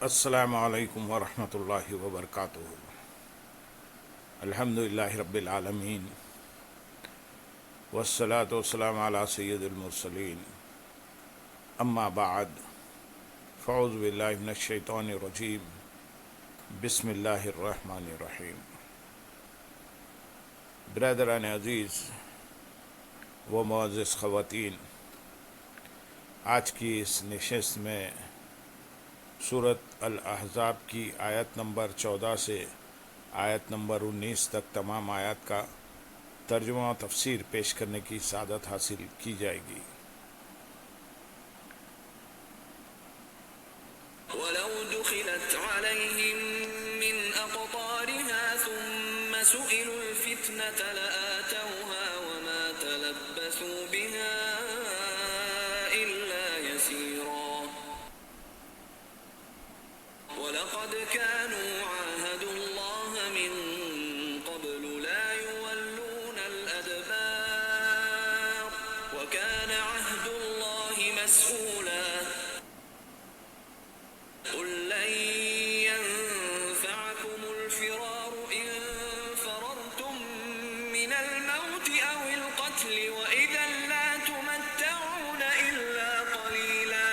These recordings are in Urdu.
السلام علیکم ورحمۃ اللہ وبرکاتہ۔ الحمد للہ رب العالمین والصلاة والسلام علی سید المرسلین، اما بعد فاعوذ باللہ من الشیطان الرجیم، بسم اللہ الرحمن الرحیم۔ برادران عزیز و معزز خواتین، آج کی اس نشست میں سورۃ الاحزاب کی آیت نمبر 14 سے آیت نمبر 19 تک تمام آیات کا ترجمہ و تفسیر پیش کرنے کی سعادت حاصل کی جائے گی۔ وَلَوْ دُخِلَتْ عَلَيْهِمْ مِنْ أَقْطَارِهَا ثُمَّ سُئِلُوا الْفِتْنَةَ لَآتَوْهَا وَمَا تَلَبَّثُوا بِهَا إِلَّا يَسِيرًا وَلَقَدْ كَانُوا عَاهَدُوا اللَّهَ مِنْ قَبْلُ لَا يُوَلُّونَ الْأَدْبَارَ وَكَانَ عَهْدُ اللَّهِ مَسْئُولًا۔ قُلْ لَنْ يَنْفَعَكُمُ الْفِرَارُ إِنْ فَرَرْتُمْ مِنَ الْمَوْتِ أَوِ الْقَتْلِ وَإِذًا لَا تُمَتَّعُونَ إِلَّا قَلِيلًا۔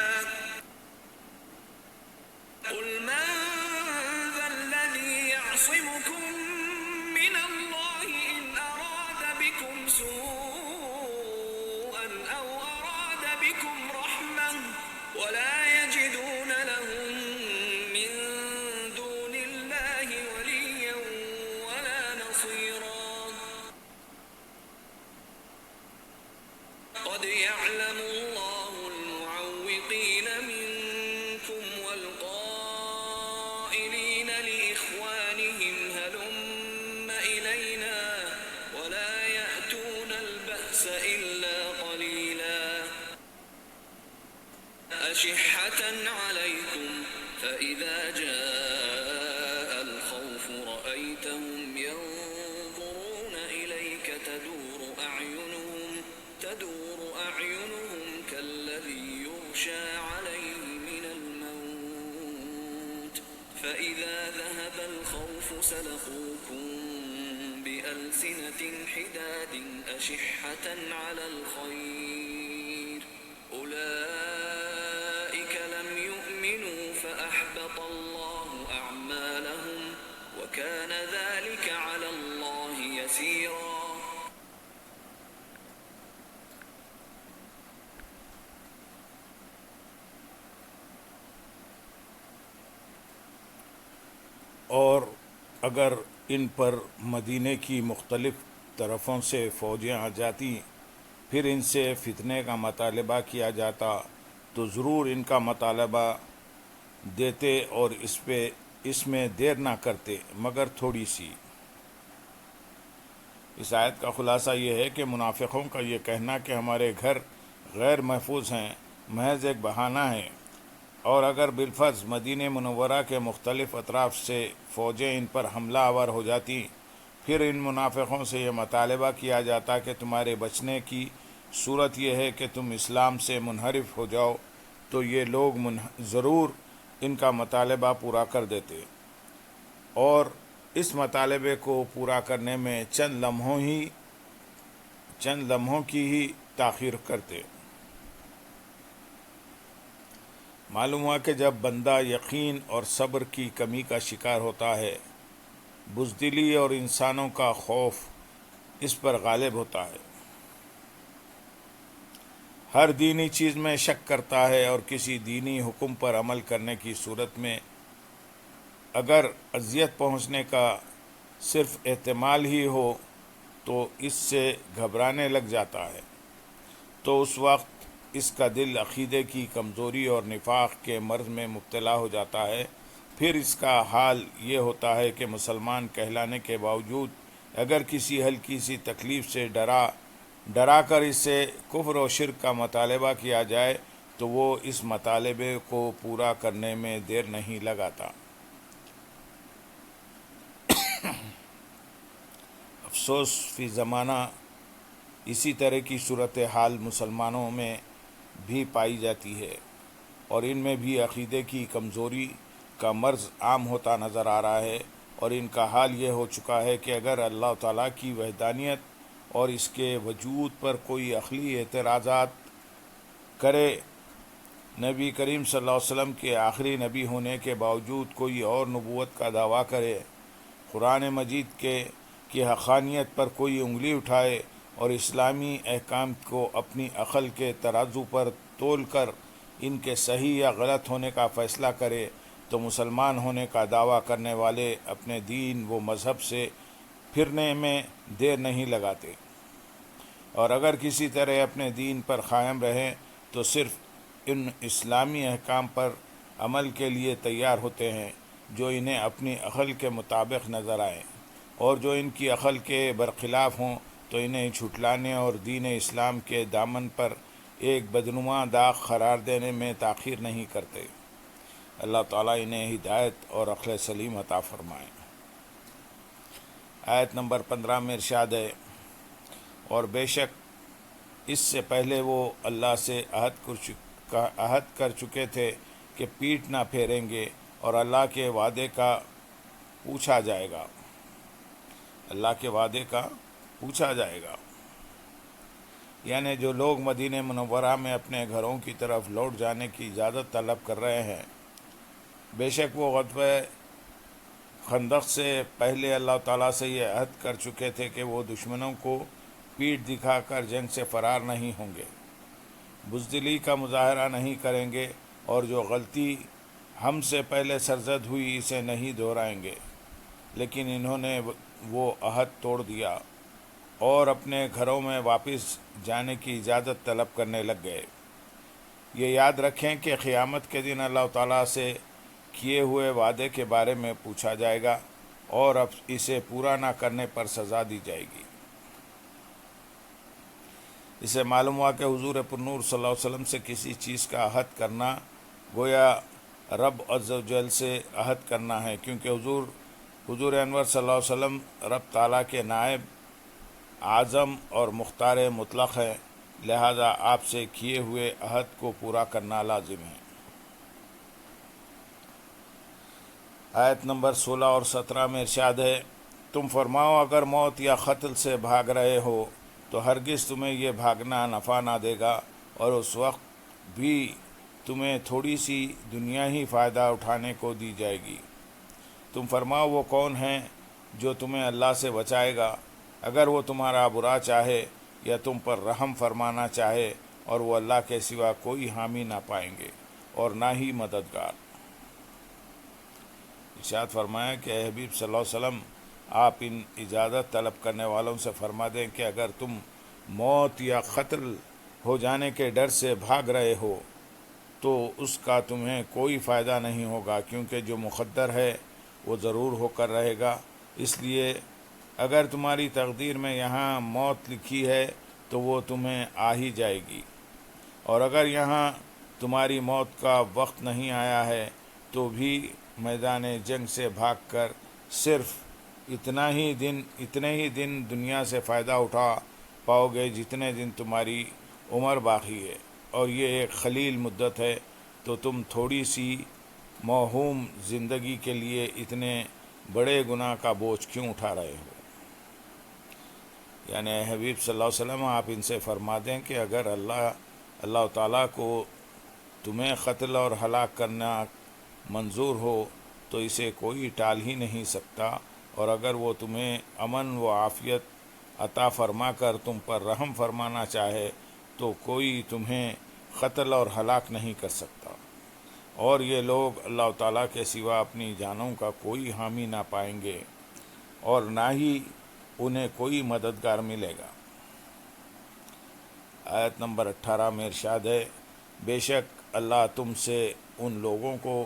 قُلْ مَنْ ذَا الَّذِي يَعْصِمُكُمْ مِنَ اللَّهِ إِنْ أَرَادَ بِكُمْ سُوءًا أَوْ أَرَادَ بِكُمْ رَحْمَةً وَلَا يَجِدُونَ لَهُم مِّن دُونِ اللَّهِ وَلِيًّا وَلَا نَصِيرًا۔ قَدْ يَعْلَمُ اللَّهُ الْمُعَوِّقِينَ مِنكُمْ وَالْقَائِلِينَ لِإِخْوَانِهِمْ هَلُمَّ إِلَيْنَا وَلَا يَأْتُونَ الْبَأْسَ إِلَّا قَلِيلًا أَشِحَّةً عَلَيْكُمْ فَإِذَا جَاءَ الْخَوْفُ رَأَيْتَهُمْ يَنظُرُونَ إِلَيْكَ تَدُورُ أَعْيُنُهُمْ كَالَّذِي يُغْشَى عَلَيْهِ مِنَ الْمَوْتِ فَإِذَا ذَهَبَ الْخَوْفُ سَلَقُوكُم بِأَلْسِنَةٍ حِدَادٍ أَشِحَّةً عَلَى الْخَيْرِ أُولَئِكَ لَمْ يُؤْمِنُوا فَأَحْبَطَ اللَّهُ أَعْمَالَهُمْ وَكَانَ ذَلِكَ عَلَى اللَّهِ يَسِيرًا۔ اور اگر ان پر مدینے کی مختلف طرفوں سے فوجیں آ جاتی، پھر ان سے فتنے کا مطالبہ کیا جاتا تو ضرور ان کا مطالبہ دیتے اور اس میں دیر نہ کرتے مگر تھوڑی سی۔ اس آیت کا خلاصہ یہ ہے کہ منافقوں کا یہ کہنا کہ ہمارے گھر غیر محفوظ ہیں محض ایک بہانہ ہے، اور اگر بالفرض مدینہ منورہ کے مختلف اطراف سے فوجیں ان پر حملہ آور ہو جاتی، پھر ان منافقوں سے یہ مطالبہ کیا جاتا کہ تمہارے بچنے کی صورت یہ ہے کہ تم اسلام سے منحرف ہو جاؤ، تو یہ لوگ ضرور ان کا مطالبہ پورا کر دیتے، اور اس مطالبے کو پورا کرنے میں چند لمحوں کی ہی تاخیر کرتے۔ معلوم ہوا کہ جب بندہ یقین اور صبر کی کمی کا شکار ہوتا ہے، بزدلی اور انسانوں کا خوف اس پر غالب ہوتا ہے، ہر دینی چیز میں شک کرتا ہے، اور کسی دینی حکم پر عمل کرنے کی صورت میں اگر اذیت پہنچنے کا صرف احتمال ہی ہو تو اس سے گھبرانے لگ جاتا ہے، تو اس وقت اس کا دل عقیدے کی کمزوری اور نفاق کے مرض میں مبتلا ہو جاتا ہے۔ پھر اس کا حال یہ ہوتا ہے کہ مسلمان کہلانے کے باوجود اگر کسی ہلکی سی تکلیف سے ڈرا کر اس سے کفر و شرک کا مطالبہ کیا جائے تو وہ اس مطالبے کو پورا کرنے میں دیر نہیں لگاتا۔ افسوس فی زمانہ اسی طرح کی صورتحال مسلمانوں میں بھی پائی جاتی ہے، اور ان میں بھی عقیدے کی کمزوری کا مرض عام ہوتا نظر آ رہا ہے، اور ان کا حال یہ ہو چکا ہے کہ اگر اللہ تعالیٰ کی وحدانیت اور اس کے وجود پر کوئی عقلی اعتراضات کرے، نبی کریم صلی اللہ علیہ وسلم کے آخری نبی ہونے کے باوجود کوئی اور نبوت کا دعویٰ کرے، قرآن مجید کی حقانیت پر کوئی انگلی اٹھائے اور اسلامی احکام کو اپنی عقل کے ترازو پر تول کر ان کے صحیح یا غلط ہونے کا فیصلہ کرے، تو مسلمان ہونے کا دعویٰ کرنے والے اپنے دین و مذہب سے پھرنے میں دیر نہیں لگاتے، اور اگر کسی طرح اپنے دین پر قائم رہیں تو صرف ان اسلامی احکام پر عمل کے لیے تیار ہوتے ہیں جو انہیں اپنی عقل کے مطابق نظر آئیں، اور جو ان کی عقل کے برخلاف ہوں تو انہیں جھٹلانے اور دین اسلام کے دامن پر ایک بدنما داغ قرار دینے میں تاخیر نہیں کرتے۔ اللہ تعالیٰ انہیں ہدایت اور عقل سلیم عطا فرمائے۔ آیت نمبر 15 میں ارشاد ہے، اور بے شک اس سے پہلے وہ اللہ سے عہد کر چکے تھے کہ پیٹھ نہ پھیریں گے، اور اللہ کے وعدے کا پوچھا جائے گا، اللہ کے وعدے کا پوچھا جائے گا۔ یعنی جو لوگ مدینہ منورہ میں اپنے گھروں کی طرف لوٹ جانے کی اجازت طلب کر رہے ہیں، بے شک وہ غزوہ خندق سے پہلے اللہ تعالیٰ سے یہ عہد کر چکے تھے کہ وہ دشمنوں کو پیٹھ دکھا کر جنگ سے فرار نہیں ہوں گے، بزدلی کا مظاہرہ نہیں کریں گے، اور جو غلطی ہم سے پہلے سرزد ہوئی اسے نہیں دہرائیں گے۔ لیکن انہوں نے وہ عہد توڑ دیا اور اپنے گھروں میں واپس جانے کی اجازت طلب کرنے لگ گئے۔ یہ یاد رکھیں کہ قیامت کے دن اللہ تعالیٰ سے کیے ہوئے وعدے کے بارے میں پوچھا جائے گا، اور اب اسے پورا نہ کرنے پر سزا دی جائے گی۔ اسے معلوم ہوا کہ حضور پرنور صلی اللہ علیہ وسلم سے کسی چیز کا عہد کرنا گویا رب عز و جل سے عہد کرنا ہے، کیونکہ حضور انور صلی اللہ علیہ وسلم رب تعالیٰ کے نائب اعظم اور مختار مطلق ہے، لہذا آپ سے کیے ہوئے عہد کو پورا کرنا لازم ہے۔ آیت نمبر 16 اور 17 میں ارشاد ہے، تم فرماؤ اگر موت یا قتل سے بھاگ رہے ہو تو ہرگز تمہیں یہ بھاگنا نفع نہ دے گا، اور اس وقت بھی تمہیں تھوڑی سی دنیا ہی فائدہ اٹھانے کو دی جائے گی۔ تم فرماؤ وہ کون ہیں جو تمہیں اللہ سے بچائے گا اگر وہ تمہارا برا چاہے یا تم پر رحم فرمانا چاہے، اور وہ اللہ کے سوا کوئی حامی نہ پائیں گے اور نہ ہی مددگار۔ ارشاد فرمایا کہ اے حبیب صلی اللہ علیہ وسلم، آپ ان اجازت طلب کرنے والوں سے فرما دیں کہ اگر تم موت یا قتل ہو جانے کے ڈر سے بھاگ رہے ہو تو اس کا تمہیں کوئی فائدہ نہیں ہوگا، کیونکہ جو مقدر ہے وہ ضرور ہو کر رہے گا۔ اس لیے اگر تمہاری تقدیر میں یہاں موت لکھی ہے تو وہ تمہیں آ ہی جائے گی، اور اگر یہاں تمہاری موت کا وقت نہیں آیا ہے تو بھی میدان جنگ سے بھاگ کر صرف اتنے ہی دن دنیا سے فائدہ اٹھا پاؤ گے جتنے دن تمہاری عمر باقی ہے، اور یہ ایک قلیل مدت ہے، تو تم تھوڑی سی موہوم زندگی کے لیے اتنے بڑے گناہ کا بوجھ کیوں اٹھا رہے ہو؟ یعنی حبیب صلی اللہ علیہ وسلم آپ ان سے فرما دیں کہ اگر اللہ تعالیٰ کو تمہیں قتل اور ہلاک کرنا منظور ہو تو اسے کوئی ٹال ہی نہیں سکتا، اور اگر وہ تمہیں امن و عافیت عطا فرما کر تم پر رحم فرمانا چاہے تو کوئی تمہیں قتل اور ہلاک نہیں کر سکتا، اور یہ لوگ اللہ تعالیٰ کے سوا اپنی جانوں کا کوئی حامی نہ پائیں گے اور نہ ہی انہیں کوئی مددگار ملے گا۔ آیت نمبر 18 میں ارشاد ہے، بے شک اللہ تم سے ان لوگوں کو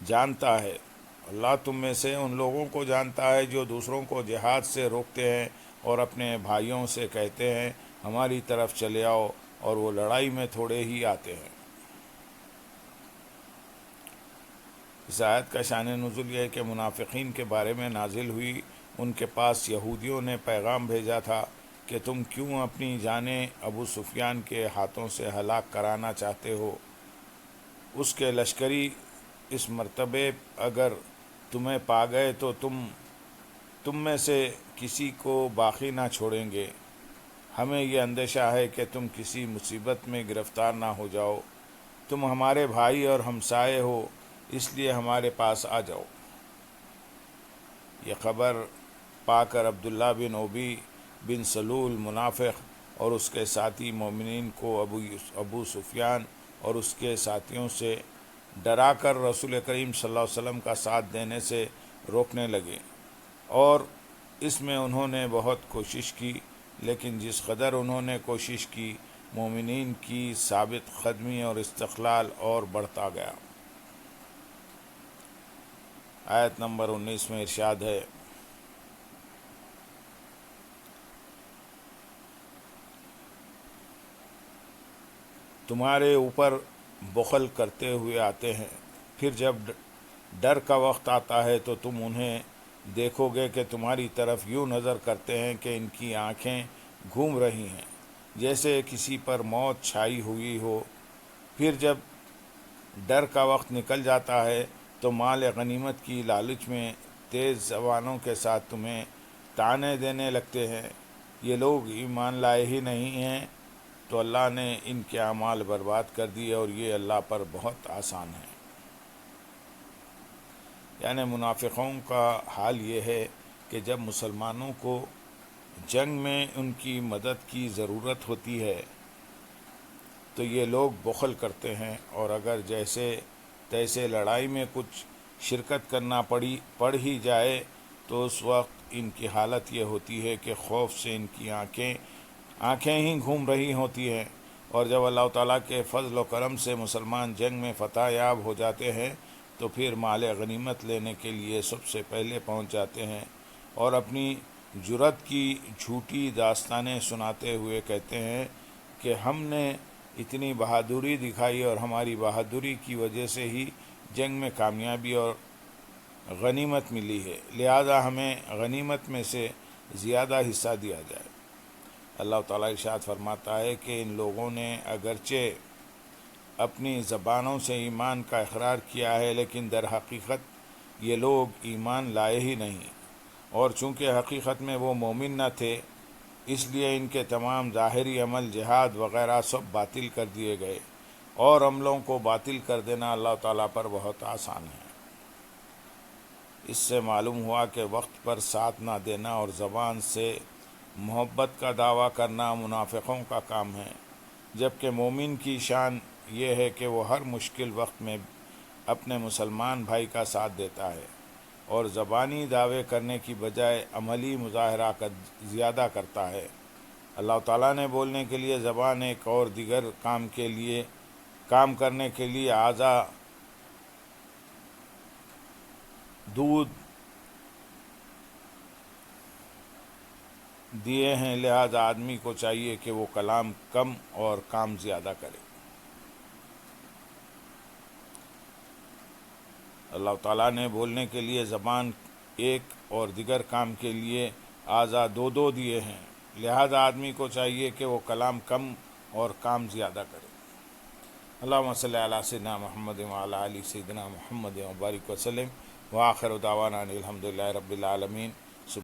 جانتا ہے، اللہ تم میں سے ان لوگوں کو جانتا ہے جو دوسروں کو جہاد سے روکتے ہیں اور اپنے بھائیوں سے کہتے ہیں ہماری طرف چلے آؤ، اور وہ لڑائی میں تھوڑے ہی آتے ہیں۔ اس آیت کا شان نزول یہ ہے کہ منافقین کے بارے میں نازل ہوئی، ان کے پاس یہودیوں نے پیغام بھیجا تھا کہ تم کیوں اپنی جانیں ابو سفیان کے ہاتھوں سے ہلاک کرانا چاہتے ہو؟ اس کے لشکری اس مرتبے اگر تمہیں پا گئے تو تم میں سے کسی کو باقی نہ چھوڑیں گے۔ ہمیں یہ اندیشہ ہے کہ تم کسی مصیبت میں گرفتار نہ ہو جاؤ۔ تم ہمارے بھائی اور ہمسائے ہو، اس لیے ہمارے پاس آ جاؤ۔ یہ خبر پا کر عبداللہ بن ابی بن سلول منافق اور اس کے ساتھی مومنین کو ابو سفیان اور اس کے ساتھیوں سے ڈرا کر رسول کریم صلی اللہ علیہ وسلم کا ساتھ دینے سے روکنے لگے، اور اس میں انہوں نے بہت کوشش کی، لیکن جس قدر انہوں نے کوشش کی مومنین کی ثابت قدمی اور استقلال اور بڑھتا گیا۔ آیت نمبر 19 میں ارشاد ہے، تمہارے اوپر بخل کرتے ہوئے آتے ہیں، پھر جب ڈر کا وقت آتا ہے تو تم انہیں دیکھو گے کہ تمہاری طرف یوں نظر کرتے ہیں کہ ان کی آنکھیں گھوم رہی ہیں، جیسے کسی پر موت چھائی ہوئی ہو۔ پھر جب ڈر کا وقت نکل جاتا ہے تو مال غنیمت کی لالچ میں تیز زبانوں کے ساتھ تمہیں طعنے دینے لگتے ہیں۔ یہ لوگ ایمان لائے ہی نہیں ہیں تو اللہ نے ان کے اعمال برباد کر دیے، اور یہ اللہ پر بہت آسان ہے۔ یعنی منافقوں کا حال یہ ہے کہ جب مسلمانوں کو جنگ میں ان کی مدد کی ضرورت ہوتی ہے تو یہ لوگ بخل کرتے ہیں، اور اگر جیسے تیسے لڑائی میں کچھ شرکت کرنا پڑ ہی جائے تو اس وقت ان کی حالت یہ ہوتی ہے کہ خوف سے ان کی آنکھیں ہی گھوم رہی ہوتی ہیں، اور جب اللہ تعالیٰ کے فضل و کرم سے مسلمان جنگ میں فتح یاب ہو جاتے ہیں تو پھر مال غنیمت لینے کے لیے سب سے پہلے پہنچ جاتے ہیں، اور اپنی جرأت کی جھوٹی داستانیں سناتے ہوئے کہتے ہیں کہ ہم نے اتنی بہادری دکھائی اور ہماری بہادری کی وجہ سے ہی جنگ میں کامیابی اور غنیمت ملی ہے، لہذا ہمیں غنیمت میں سے زیادہ حصہ دیا جائے۔ اللہ تعالیٰ ارشاد فرماتا ہے کہ ان لوگوں نے اگرچہ اپنی زبانوں سے ایمان کا اقرار کیا ہے، لیکن در حقیقت یہ لوگ ایمان لائے ہی نہیں، اور چونکہ حقیقت میں وہ مومن نہ تھے، اس لیے ان کے تمام ظاہری عمل جہاد وغیرہ سب باطل کر دیے گئے، اور عملوں کو باطل کر دینا اللہ تعالیٰ پر بہت آسان ہے۔ اس سے معلوم ہوا کہ وقت پر ساتھ نہ دینا اور زبان سے محبت کا دعویٰ کرنا منافقوں کا کام ہے، جبکہ مومن کی شان یہ ہے کہ وہ ہر مشکل وقت میں اپنے مسلمان بھائی کا ساتھ دیتا ہے، اور زبانی دعوے کرنے کی بجائے عملی مظاہرہ زیادہ کرتا ہے۔ اللہ تعالیٰ نے بولنے کے لیے زبان ایک اور دیگر کام کرنے کے لیے اعضاء دودھ دیے ہیں، لہذا آدمی کو چاہیے کہ وہ کلام کم اور کام زیادہ کرے۔ اللہ تعالیٰ نے بولنے کے لیے زبان ایک اور دیگر کام کے لیے اعضاء دو دیے ہیں، لہذا آدمی کو چاہیے کہ وہ کلام کم اور کام زیادہ کرے۔ اللہم صلی علی سیدنا محمد وعلی آل سیدنا محمد وبارک وسلم، وآخر دعوانا ان الحمد للہ رب العالمین۔